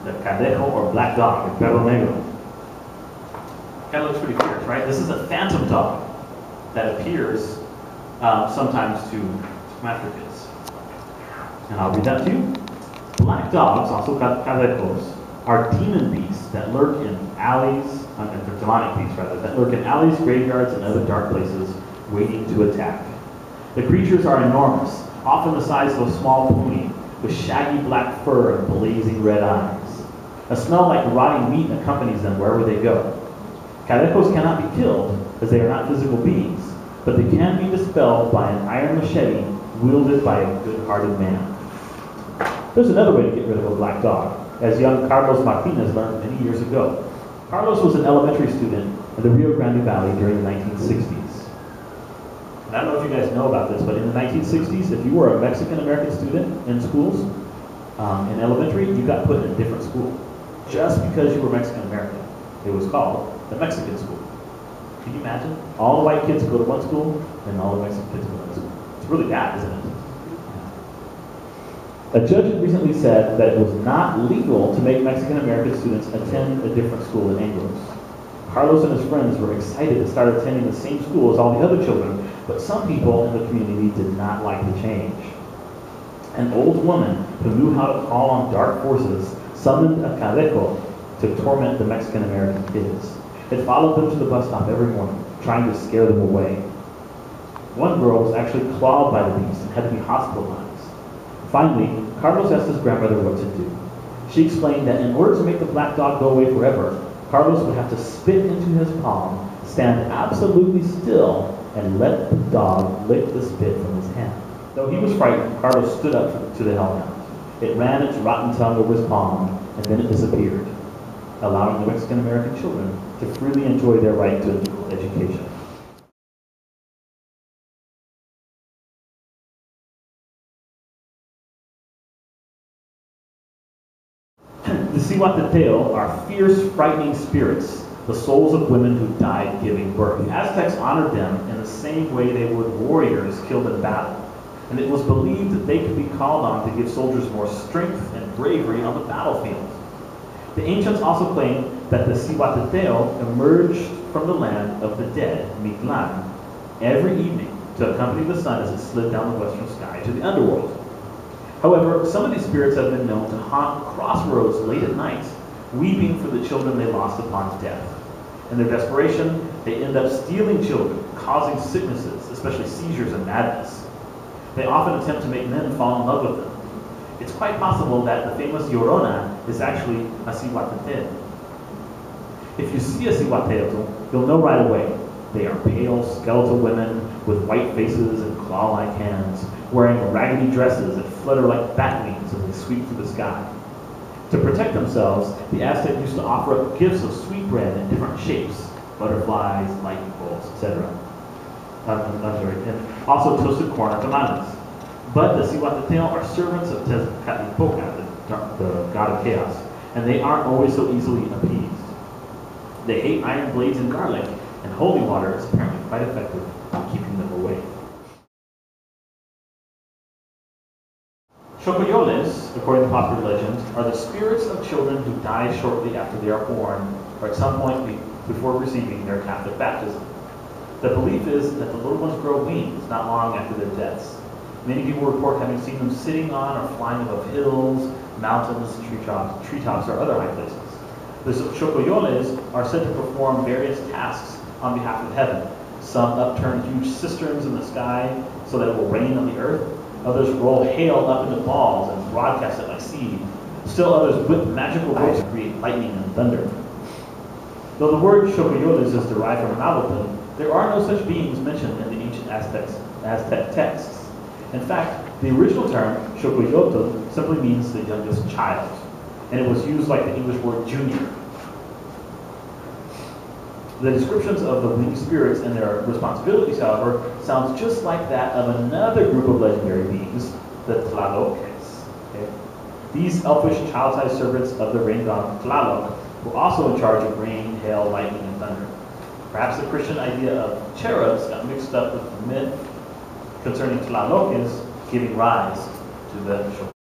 the Cadejo or black dog, or perro negro. Kind of looks pretty fierce, right? This is a phantom dog that appears sometimes to come after kids. And I'll read that to you. Black dogs, also cadejos, are demon beasts that lurk in alleys, they're demonic beasts rather, that lurk in alleys, graveyards, and other dark places, waiting to attack. The creatures are enormous, often the size of a small pony, with shaggy black fur and blazing red eyes. A smell like rotting meat accompanies them wherever they go. Cadejos cannot be killed, as they are not physical beings, but they can be dispelled by an iron machete wielded by a good-hearted man. There's another way to get rid of a black dog, as young Carlos Martinez learned many years ago. Carlos was an elementary student in the Rio Grande Valley during the 1960s. And I don't know if you guys know about this, but in the 1960s, if you were a Mexican-American student in schools, in elementary, you got put in a different school. Just because you were Mexican-American. It was called the Mexican school. Can you imagine? All the white kids go to one school, and all the Mexican kids go to another school. It's really bad, isn't it? A judge recently said that it was not legal to make Mexican-American students attend a different school in Anglos. Carlos and his friends were excited to start attending the same school as all the other children, but some people in the community did not like the change. An old woman who knew how to call on dark forces summoned a cadejo to torment the Mexican-American kids. It followed them to the bus stop every morning, trying to scare them away. One girl was actually clawed by the beast and had to be hospitalized. Finally, Carlos asked his grandmother what to do. She explained that in order to make the black dog go away forever, Carlos would have to spit into his palm, stand absolutely still, and let the dog lick the spit from his hand. Though he was frightened, Carlos stood up to the hellhound. It ran its rotten tongue over his palm, and then it disappeared, allowing the Mexican-American children to freely enjoy their right to an equal education. The Cihuateteo are fierce, frightening spirits, the souls of women who died giving birth. The Aztecs honored them in the same way they would warriors killed in battle, and it was believed that they could be called on to give soldiers more strength and bravery on the battlefield. The ancients also claimed that the Cihuateteo emerged from the land of the dead, Mictlan, every evening to accompany the sun as it slid down the western sky to the underworld. However, some of these spirits have been known to haunt crossroads late at night, weeping for the children they lost upon death. In their desperation, they end up stealing children, causing sicknesses, especially seizures and madness. They often attempt to make men fall in love with them. It's quite possible that the famous Llorona is actually a Cihuateteo. If you see a Cihuateteo, you'll know right away. They are pale, skeletal women with white faces and claw-like hands, wearing raggedy dresses that flutter like bat wings as they sweep through the sky. To protect themselves, the Aztec used to offer up gifts of sweet bread in different shapes, butterflies, lightning bolts, etc. And also toasted corn and tamales. But the Cihuateteo are servants of Tezcatlipoca, the god of chaos, and they aren't always so easily appeased. They hate iron blades and garlic, and holy water is apparently quite effective in keeping them away. Xocoyoles, according to popular legend, are the spirits of children who die shortly after they are born, or at some point before receiving their Catholic baptism. The belief is that the little ones grow wings not long after their deaths. Many people report having seen them sitting on or flying above hills, mountains, treetops, or other high places. The Xocoyoles are said to perform various tasks on behalf of heaven. Some upturn huge cisterns in the sky so that it will rain on the earth. Others roll hail up into balls and broadcast it like seed. Still others whip magical ropes to create lightning and thunder. Though the word Xocoyoles is derived from Nahuatl, there are no such beings mentioned in the ancient Aztec texts. In fact, the original term, Xocoyotl, simply means the youngest child, and it was used like the English word junior. The descriptions of the winged spirits and their responsibilities, however, sounds just like that of another group of legendary beings, the Tlaloques. Okay? These elfish child-sized servants of the rain god Tlaloc were also in charge of rain, hail, lightning, and thunder. Perhaps the Christian idea of cherubs got mixed up with the myth concerning Tlaloques giving rise to the